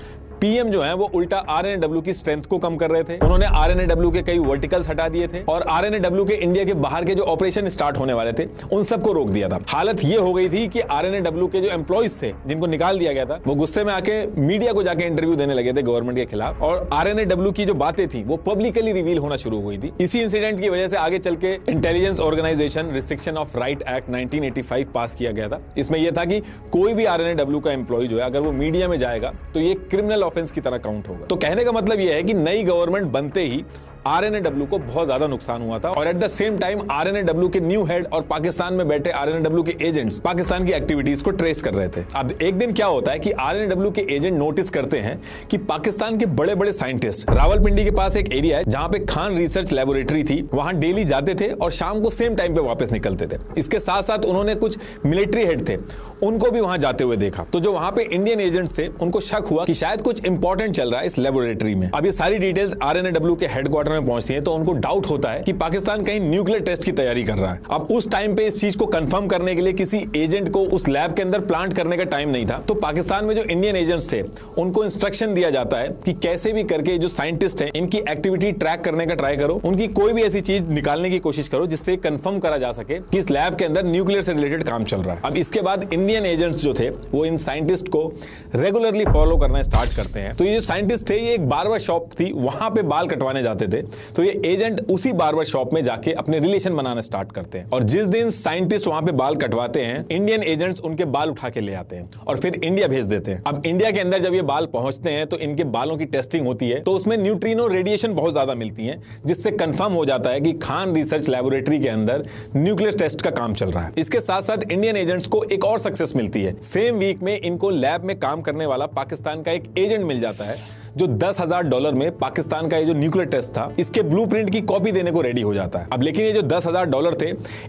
Speaker 1: पीएम जो है वो उल्टा आरएनएडब्ल्यू की स्ट्रेंथ को कम कर रहे थे। उन्होंने आरएनएडब्ल्यू के कई वर्टिकल्स हटा दिए थे और आरएनएडब्ल्यू के इंडिया के बाहर के जो ऑपरेशन स्टार्ट होने वाले थे उन सबको रोक दिया था। हालत ये हो गई थी कि आरएनएडब्ल्यू के जो एम्प्लॉइज थे जिनको निकाल दिया गया था वो गुस्से में आके मीडिया को जाके इंटरव्यू देने लगे थे गवर्नमेंट के खिलाफ और आरएनएडब्ल्यू की जो बातें थी वो पब्लिकली रिवील होना शुरू हो गई थी। इसी इंसिडेंट की वजह से आगे चल के intelligence organisation restriction of right act 1985 pass किया गया था। इसमें यह था कि कोई भी आरएनएडब्ल्यू का एम्प्लॉय जो है अगर वो मीडिया में जाएगा तो ये क्रिमिनल ऑफेंस की तरह काउंट होगा। तो कहने का मतलब यह है कि नई गवर्नमेंट बनते ही आरएनएडब्ल्यू को बहुत ज्यादा नुकसान हुआ था और एट द सेम टाइम आरएनएडब्ल्यू के न्यू हेड और पाकिस्तान में बैठे आरएनएडब्ल्यू के एजेंट्स पाकिस्तान की एक्टिविटीज को ट्रेस कर रहे थे। अब एक दिन क्या होता है कि आरएनएडब्ल्यू के एजेंट नोटिस करते हैं कि पाकिस्तान के बड़े बड़े साइंटिस्ट रावलपिंडी के पास एक एरिया है जहां पे खान रिसर्च लेबोरेटरी थी, वहां डेली जाते थे और शाम को सेम टाइम पे वापस निकलते थे। इसके साथ साथ उन्होंने कुछ मिलिट्री हेड थे उनको भी वहां जाते हुए देखा। तो जो वहां पे इंडियन एजेंट्स थे उनको शक हुआ कि शायद कुछ इंपॉर्टेंट चल रहा है इस लेबोरेटरी में। अब ये सारी डिटेल्स आरएनएडब्ल्यू के हेडक्वार्टर में पहुंचती है तो उनको डाउट होता है कि पाकिस्तान कहीं न्यूक्लियर टेस्ट की तैयारी कर रहा है। अब उस टाइम पे इस चीज को कंफर्म करने के लिए किसी एजेंट को उस लैब के अंदर प्लांट करने का टाइम नहीं था। तो पाकिस्तान में जो इंडियन एजेंट्स थे उनको इंस्ट्रक्शन दिया जाता है कि कैसे भी करके जो साइंटिस्ट हैं इनकी एक्टिविटी ट्रैक करने का ट्राई करो, उनकी कोई भी ऐसी चीज निकालने की कोशिश करो जिससे कंफर्म करा जा सके कि इस लैब के अंदर न्यूक्लियर से रिलेटेड काम चल रहा है। अब इसके बाद इंडियन एजेंट्स जो थे वो इन साइंटिस्ट को रेगुलरली फॉलो करना स्टार्ट करते हैं। तो ये जो साइंटिस्ट थे ये एक बार्बर शॉप थी वहां पे बाल कटवाने जाते थे। तो ये एजेंट उसी बार्बर शॉप में जाके अपने रिलेशन बनाना स्टार्ट करते हैं और जिस दिन साइंटिस्ट वहां पे बाल कटवाते हैं इंडियन एजेंट्स उनके बाल उठा के ले आते हैं और फिर इंडिया भेज देते हैं। अब इंडिया के अंदर जब ये बाल पहुंचते हैं तो इनके बालों की टेस्टिंग होती है तो उसमें न्यूट्रिनो रेडिएशन बहुत ज्यादा मिलती है जिससे कंफर्म हो जाता है कि खान रिसर्च लेबोरेटरी के अंदर न्यूक्लियर टेस्ट का काम चल रहा है। इसके साथ साथ इंडियन एजेंट्स को एक और सक्सेस मिलती है। सेम वीक में इनको लैब में काम करने वाला पाकिस्तान का एक एजेंट मिल जाता है जो $10,000 में पाकिस्तान का ये जो न्यूक्लियर टेस्ट था इसके ब्लूप्रिंट की कॉपी देने को रेडी हो जाता है। अब लेकिन ये जो $10,000 थे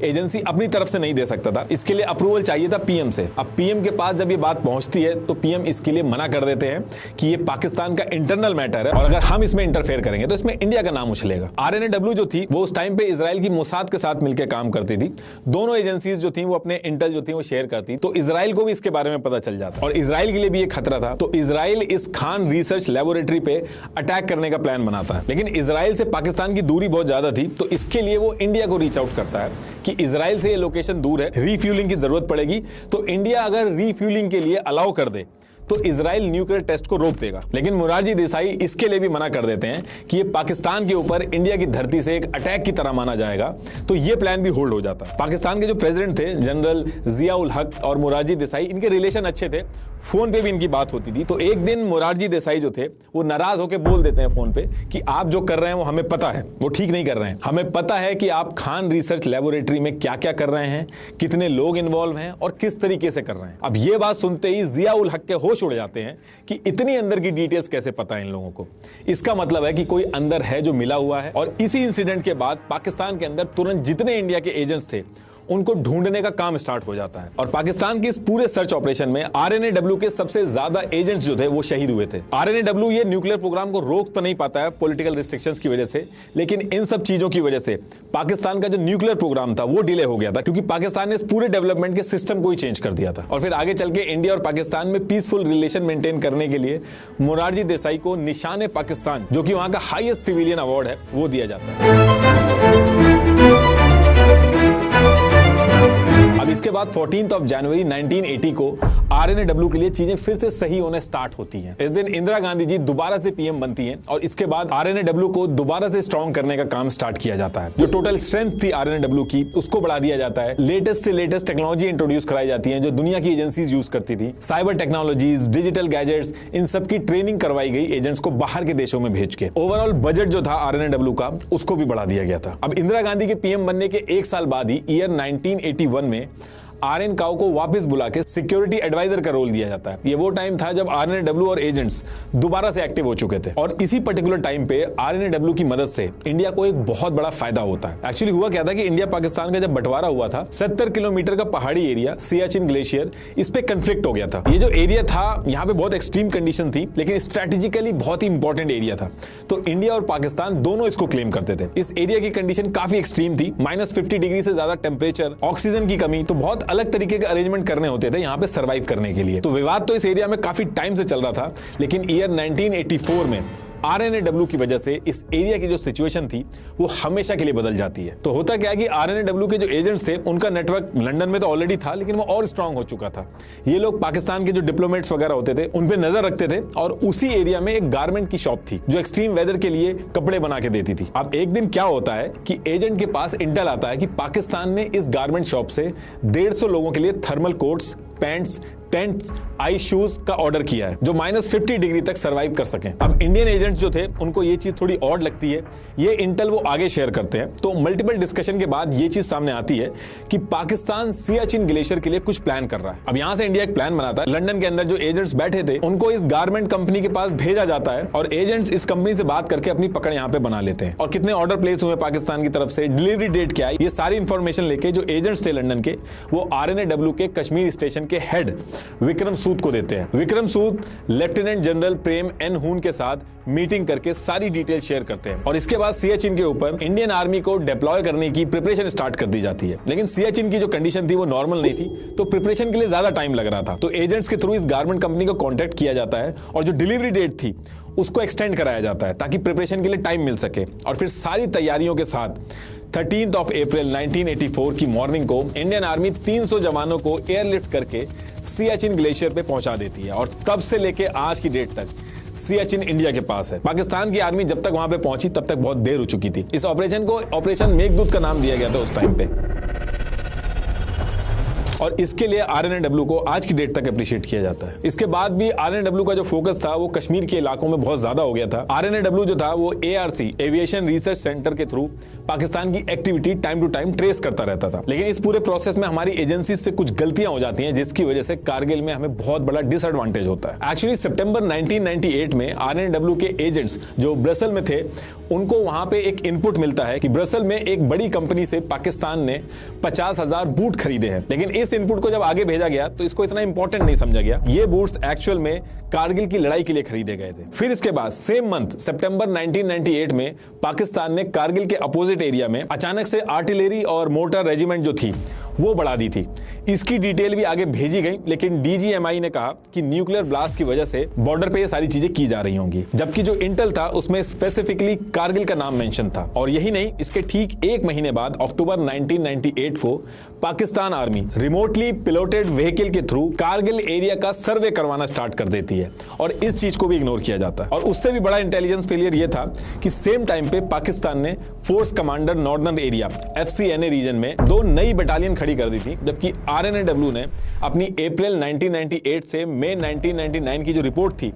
Speaker 1: एजेंसी अपनी तरफ से नहीं दे सकता था, इसके लिए अप्रूवल चाहिए था पीएम से। अब पीएम के पास जब ये बात पहुंचती है तो पीएम इसके लिए मना कर देते हैं कि ये पाकिस्तान का इंटरनल मैटर है और अगर हम इसमें इंटरफेयर करेंगे तो इसमें इंडिया का नाम उछलेगा। आरएनएडब्ल्यू जो थी वो उस टाइम पे इजराइल की मोसाद के साथ मिलकर काम करती थी। दोनों एजेंसीज जो थी वो अपने इंटेल जो थी वो शेयर करती, तो इजराइल को भी इसके बारे में पता चल जाता और इजराइल के लिए भी एक खतरा था। तो इजराइल इस खान रिसर्च लेबोरेटरी पे अटैक करने का प्लान बनाता है, लेकिन इजराइल से पाकिस्तान की दूरी बहुत ज्यादा थी तो इसके लिए वो इंडिया को रीच आउट करता है कि इजराइल से ये लोकेशन दूर है, रीफ्यूलिंग की जरूरत पड़ेगी। तो इंडिया अगर रीफ्यूलिंग के लिए अलाउ कर दे तो इजराइल न्यूक्लियर टेस्ट को रोक देगा। लेकिन मोरारजी देसाई इसके लिए भी मना कर देते हैं कि ये पाकिस्तान के ऊपर इंडिया की धरती से एक अटैक की तरह माना जाएगा, तो ये प्लान भी होल्ड हो जाता है। पाकिस्तान के जो प्रेसिडेंट थे जनरल जियाउल हक और मोरारजी देसाई, इनके रिलेशन अच्छे थे, फोन पे भी इनकी बात होती थी। तो एक दिन मोरारजी देसाई जो थे वो नाराज होकर बोल देते हैं फोन पे कि आप जो कर रहे हैं वो हमें पता है, वो ठीक नहीं कर रहे हैं। हमें पता है कि आप खान रिसर्च लेबोरेटरी में क्या क्या कर रहे हैं, कितने लोग इन्वॉल्व हैं और किस तरीके से कर रहे हैं। अब ये बात सुनते ही जियाउल हक के होश उड़ जाते हैं कि इतनी अंदर की डिटेल्स कैसे पता है इन लोगों को। इसका मतलब है कि कोई अंदर है जो मिला हुआ है। और इसी इंसिडेंट के बाद पाकिस्तान के अंदर तुरंत जितने इंडिया के एजेंट्स थे उनको ढूंढने का काम स्टार्ट हो जाता है। और पाकिस्तान के इस पूरे सर्च ऑपरेशन में RNAW के सबसे ज्यादा एजेंट्स जो थे वो शहीद हुए थे। RNAW ये न्यूक्लियर प्रोग्राम को रोक तो नहीं पाता है पॉलिटिकल रिस्ट्रिक्शंस की वजह से, लेकिन इन सब चीजों की वजह से पाकिस्तान का जो न्यूक्लियर प्रोग्राम था वो डिले हो गया था, क्योंकि पाकिस्तान ने इस पूरे डेवलपमेंट के सिस्टम को ही चेंज कर दिया था। और फिर आगे चल के इंडिया और पाकिस्तान में पीसफुल रिलेशन मेंटेन करने के लिए मोरारजी देसाई को निशान पाकिस्तान, जो कि वहां का हाईएस्ट सिविलियन अवार्ड है, वो दिया जाता है। अब इसके बाद 14 जनवरी 1980 को RNAW के लिए चीजें फिर से सही होने स्टार्ट होती हैं। इस दिन इंदिरा गांधी जी दोबारा से पीएम बनती हैं और इसके बाद RNAW को दोबारा से स्ट्रॉन्ग करने का काम स्टार्ट किया जाता है। जो टोटल स्ट्रेंथ थी RNAW की उसको बढ़ा दिया जाता है। लेटेस्ट से लेटेस्ट टेक्नोलॉजी इंट्रोड्यूस कराई जाती है जो दुनिया की एजेंसीज यूज करती थी। साइबर टेक्नोलॉजीज, डिजिटल गैजेट्स, इन सब की ट्रेनिंग करवाई गई एजेंट्स को बाहर के देशों में भेज के। ओवरऑल बजट जो था RNAW का उसको भी बढ़ा दिया गया था। अब इंदिरा गांधी के पीएम बनने के एक साल बाद ही ईयर 1981 में RN काओ को वापस बुला के सिक्योरिटी एडवाइजर का रोल दिया जाता है। ये वो टाइम था जब RNAW और एजेंट्स दोबारा से एक्टिव हो चुके थे और इसी पर्टिकुलर टाइम पे RNAW की मदद से इंडिया को एक बहुत बड़ा फायदा होता है। एक्चुअली हुआ क्या था कि इंडिया पाकिस्तान का जब बंटवारा हुआ था, 70 किलोमीटर का पहाड़ी एरिया सियाचिन ग्लेशियर, इस पे कंफ्लिक्ट हो गया था। ये जो एरिया था यहाँ पे बहुत एक्सट्रीम कंडीशन थी, लेकिन स्ट्रेटेजिकली बहुत ही इंपॉर्टेंट एरिया था। तो इंडिया और पाकिस्तान दोनों इसको क्लेम करते थे। इस एरिया की कंडीशन काफी एक्सट्रीम थी, -50 डिग्री से ज्यादा टेम्परेचर, ऑक्सीजन की कमी, तो बहुत अलग तरीके के अरेंजमेंट करने होते थे यहाँ पे सरवाइव करने के लिए। तो विवाद तो इस एरिया में काफी टाइम से चल रहा था, लेकिन ईयर 1984 में RNAW की वजह से इस एरिया की जो सिचुएशन थी वो हमेशा के लिए बदल जाती है। तो होता क्या है कि RNAW के जो एजेंट्स थे उनका नेटवर्क लंदन में तो ऑलरेडी था, लेकिन वो और स्ट्रांग हो चुका था। ये लोग पाकिस्तान के जो डिप्लोमेट्स वगैरह होते थे उन पे नजर रखते थे और उसी एरिया में एक गारमेंट की शॉप थी जो एक्सट्रीम वेदर के लिए कपड़े बना के देती थी। अब एक दिन क्या होता है कि एजेंट के पास इंटेल आता है कि पाकिस्तान ने इस गारमेंट शॉप से 150 लोगों के लिए thermal quotes, pants, tents, ice shoes का ऑर्डर किया है जो -50 डिग्री तक सरवाइव कर सकें। अब इंडियन एजेंट्स जो थे उनको ये चीज थोड़ी ऑड लगती है, ये इंटेल वो आगे शेयर करते हैं। तो मल्टीपल डिस्कशन के बाद ये चीज सामने आती है कि पाकिस्तान सियाचिन ग्लेशियर के लिए कुछ प्लान कर रहा है। अब यहां से इंडिया एक प्लान बनाता है। लंदन के अंदर जो एजेंट्स बैठे थे उनको इस गारमेंट कंपनी के पास भेजा जाता है और एजेंट्स इस कंपनी से बात करके अपनी पकड़ यहां पे बना लेते हैं। और कितने ऑर्डर प्लेस हुए पाकिस्तान की तरफ से, डिलीवरी डेट क्या है, ये सारी इंफॉर्मेशन लेके जो एजेंट्स थे लंदन के, वो RNAW के कश्मीर स्टेशन के हेड विक्रम सूद को देते हैं। विक्रम सूद लेफ्टिनेंट जनरल प्रेम एन हून के साथ मीटिंग करके सारी डिटेल शेयर करते हैं और इसके बाद सियाचिन के ऊपर इंडियन आर्मी को डिप्लॉय करने की प्रिपरेशन स्टार्ट कर दी जाती है। लेकिन सियाचिन की जो कंडीशन थी वो नॉर्मल नहीं थी, तो प्रिपरेशन के लिए ज्यादा टाइम लग रहा था। तो एजेंट्स के थ्रू इस गारमेंट कंपनी को कॉन्टेक्ट किया जाता है और जो डिलीवरी डेट थी उसको एक्सटेंड कराया जाता है ताकि प्रिपरेशन के लिए टाइम मिल सके। और फिर सारी तैयारियों के साथ 13 अप्रैल 1984 की मॉर्निंग को इंडियन आर्मी 300 जवानों को एयरलिफ्ट करके सियाचिन ग्लेशियर पे पहुंचा देती है और तब से लेके आज की डेट तक सियाचिन इंडिया के पास है। पाकिस्तान की आर्मी जब तक वहां पे पहुंची तब तक बहुत देर हो चुकी थी। इस ऑपरेशन को ऑपरेशन मेघदूत का नाम दिया गया था उस टाइम पे और इसके लिए RNAW को आज की डेट तक अप्रिशिएट किया जाता है। इसके बाद भी RNAW का जो फोकस था वो कश्मीर के इलाकों में बहुत ज्यादा हो गया था। RNAW जो था वो ARC एविएशन रिसर्च सेंटर के थ्रू पाकिस्तान की activity time to time trace करता रहता था। लेकिन इस पूरे प्रोसेस में हमारी एजेंसी से कुछ गलतियां हो जाती हैं जिसकी वजह से कारगिल में हमें बहुत बड़ा डिसएडवांटेज होता है। एक्चुअली सितंबर 1998 में RNAW के एजेंट्स जो ब्रसल में थे उनको वहां पे एक इनपुट मिलता है कि ब्रसल में एक बड़ी कंपनी से पाकिस्तान ने 50,000 बूट खरीदे हैं। लेकिन इस इनपुट को जब आगे भेजा गया तो इसको इतना इंपॉर्टेंट नहीं समझा गया। ये बूट्स एक्चुअल में कारगिल की लड़ाई के लिए खरीदे गए थे। फिर इसके बाद सेम मंथ सितंबर 1998 में पाकिस्तान ने कारगिल के अपोजिट एरिया में अचानक से आर्टिलरी और मोटर रेजिमेंट जो थी वो बढ़ा दी थी। इसकी डिटेल भी आगे भेजी गई, लेकिन DGMI ने कहा कि न्यूक्लियर ब्लास्ट की वजह से बॉर्डर पे ये सारी चीजें की जा रही होंगी, जबकि जो इंटेल था उसमें स्पेसिफिकली कारगिल का नाम मेंशन था। और यही नहीं, इसके ठीक एक महीने बाद अक्टूबर 1998 को पाकिस्तान आर्मी रिमोटली पिलोटेड व्हीकल के थ्रू कारगिल एरिया का सर्वे करवाना स्टार्ट कर देती है और इस चीज को भी इग्नोर किया जाता है। और उससे भी बड़ा इंटेलिजेंस फेलियर यह था कि सेम टाइम पे पाकिस्तान ने force commander northern area FCNA region में 2 नई बटालियन खड़ी कर दी थी, जबकि RNAW ने अपनी अप्रैल 1998 से मई 1999 की जो रिपोर्ट थी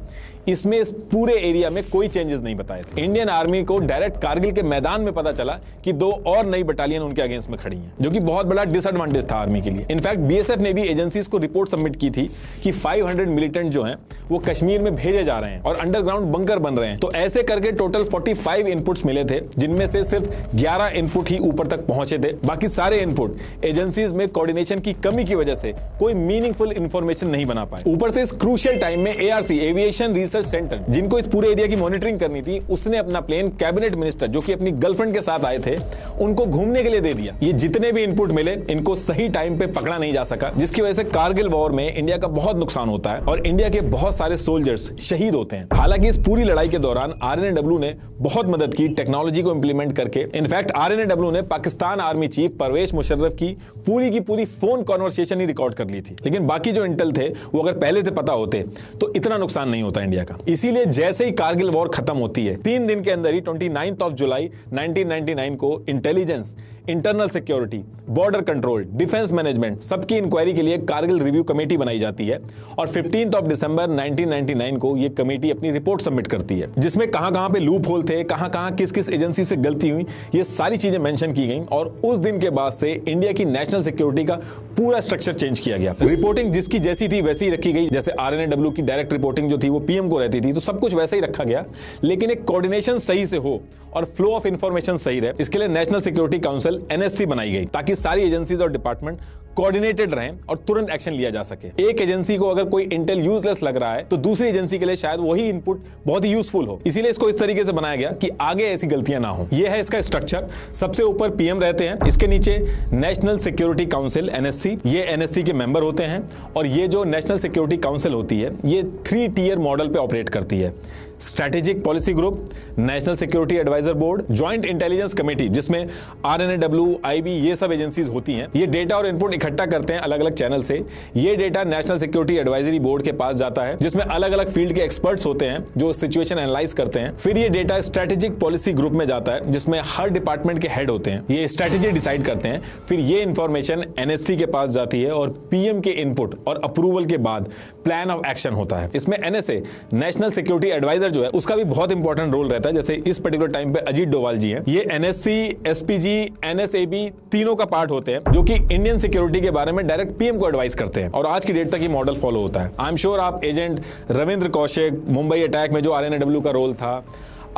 Speaker 1: इसमें इस पूरे एरिया में कोई चेंजेस नहीं बताए थे। इंडियन आर्मी को डायरेक्ट कारगिल के मैदान में पता चला कि 2 और नई बटालियन उनके अगेंस्ट में खड़ी हैं, जो कि बहुत बड़ा डिसएडवांटेज था आर्मी के लिए। इनफैक्ट BSF ने भी एजेंसीज को रिपोर्ट सबमिट की थी कि 500 मिलिटेंट जो हैं वो कश्मीर में भेजे जा रहे हैं और अंडरग्राउंड बंकर बन रहे हैं। तो ऐसे करके टोटल 45 इनपुट्स मिले थे, जिनमें से सिर्फ 11 इनपुट ही ऊपर तक पहुंचे थे। बाकी सारे इनपुट एजेंसीज में कोऑर्डिनेशन की कमी की वजह से कोई मीनिंगफुल इंफॉर्मेशन नहीं बना पाए। ऊपर से इस क्रूशियल टाइम में ARC एविएशन रिसर्च सेंटर, जिनको इस पूरे एरिया की मॉनिटरिंग करनी थी, उसने अपना प्लेन कैबिनेट मिनिस्टर जो कि अपनी गर्लफ्रेंड के साथ आए थे उनको घूमने के लिए दे दिया। ये जितने भी इनपुट मिले इनको सही टाइम पे पकड़ा नहीं जा सका, जिसकी वजह से कारगिल वॉर में इंडिया का बहुत नुकसान होता है और इंडिया के बहुत सारे सोल्जर्स शहीद होते हैं। हालांकि इस पूरी लड़ाई के दौरान RNAW ने बहुत मदद की टेक्नोलॉजी को इंप्लीमेंट करके। इनफैक्ट RNAW ने पाकिस्तान आर्मी चीफ परवेज मुशर्रफ की पूरी फोन कॉन्वर्सेशन ही रिकॉर्ड कर ली थी। लेकिन बाकी जो इंटेल थे वो अगर पहले से पता होते तो इतना नुकसान नहीं होता इंडिया का। इसीलिए जैसे ही कारगिल वॉर खत्म होती है 3 दिन के अंदर ही 29 जुलाई 1999 को intelligence, internal security, border control, defence management सबकी इंक्वायरी के लिए कारगिल रिव्यू कमेटी बनाई जाती है और 15 दिसंबर 1999 को यह कमेटी अपनी रिपोर्ट सबमिट करती है, जिसमें कहां पे लूप होल थे, कहां किस एजेंसी से गलती हुई, ये सारी चीजें मेंशन की गई। और उस दिन के बाद से इंडिया की नेशनल सिक्योरिटी का पूरा स्ट्रक्चर चेंज किया गया। रिपोर्टिंग जिसकी जैसी थी वैसी ही रखी गई, जैसे RNAW की डायरेक्ट रिपोर्टिंग जो थी वो PM को रहती थी, तो सब कुछ वैसे ही रखा गया, लेकिन एक कोऑर्डिनेशन सही से हो और फ्लो ऑफ इंफॉर्मेशन सही रहे, इसके लिए नेशनल सिक्योरिटी काउंसिल NSC बनाई गई, ताकि सारी एजेंसीज और डिपार्टमेंट कोऑर्डिनेटेड रहें और तुरंत एक्शन लिया जा सके। एक एजेंसी को अगर कोई इंटेल यूजलेस लग रहा है तो दूसरी एजेंसी के लिए शायद वही इनपुट बहुत ही यूजफुल हो, इसीलिए इसको इस तरीके से बनाया गया कि आगे ऐसी गलतियां ना हो। यह है इसका स्ट्रक्चर। सबसे ऊपर PM रहते हैं, इसके नीचे नेशनल सिक्योरिटी काउंसिल NSC, ये NSC के मेंबर होते हैं और ये जो नेशनल सिक्योरिटी काउंसिल होती है ये 3 टियर मॉडल पे ऑपरेट करती है। Strategic policy group, national security adviser board, joint intelligence committee जिसमें RNAW, IB ये सब एजेंसीज होती हैं। ये डेटा और इनपुट इकट्ठा करते हैं अलग अलग चैनल से। ये data national security advisory board के पास जाता है, जिसमें अलग अलग फील्ड के एक्सपर्ट्स होते हैं जो सिचुएशन एनालाइज करते हैं। फिर ये डेटा स्ट्रेटेजिक पॉलिसी ग्रुप में जाता है, जिसमें हर डिपार्टमेंट के हेड होते हैं, ये स्ट्रेटेजी डिसाइड करते हैं। फिर ये इंफॉर्मेशन NSC के पास जाती है और PM के इनपुट और अप्रूवल के बाद प्लान ऑफ एक्शन होता है। इसमें NSA, नेशनल सिक्योरिटी एडवाइजर जो है उसका भी बहुत इंपॉर्टेंट रोल रहता है। जैसे इस पर्टिकुलर टाइम पे अजीत डोवाल जी हैं, ये NSC, SPG, NSAB तीनों का पार्ट होते हैं, जो कि इंडियन सिक्योरिटी के बारे में डायरेक्ट PM को एडवाइस करते हैं और आज की डेट तक ये मॉडल फॉलो होता है। आई एम श्योर आप एजेंट रविंद्र कौशिक, मुंबई अटैक में जो RNAW का रोल था,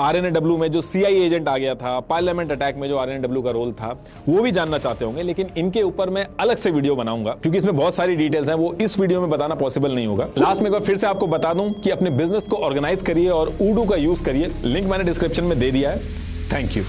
Speaker 1: RNAW में जो CIA एजेंट आ गया था, पार्लियामेंट अटैक में जो RNAW का रोल था, वो भी जानना चाहते होंगे। लेकिन इनके ऊपर मैं अलग से वीडियो बनाऊंगा क्योंकि इसमें बहुत सारी डिटेल्स हैं, वो इस वीडियो में बताना पॉसिबल नहीं होगा। लास्ट में एक बार फिर से आपको बता दूं कि अपने बिजनेस को ऑर्गेनाइज करिए और उडू का यूज करिए। लिंक मैंने डिस्क्रिप्शन में दे दिया है। Thank you.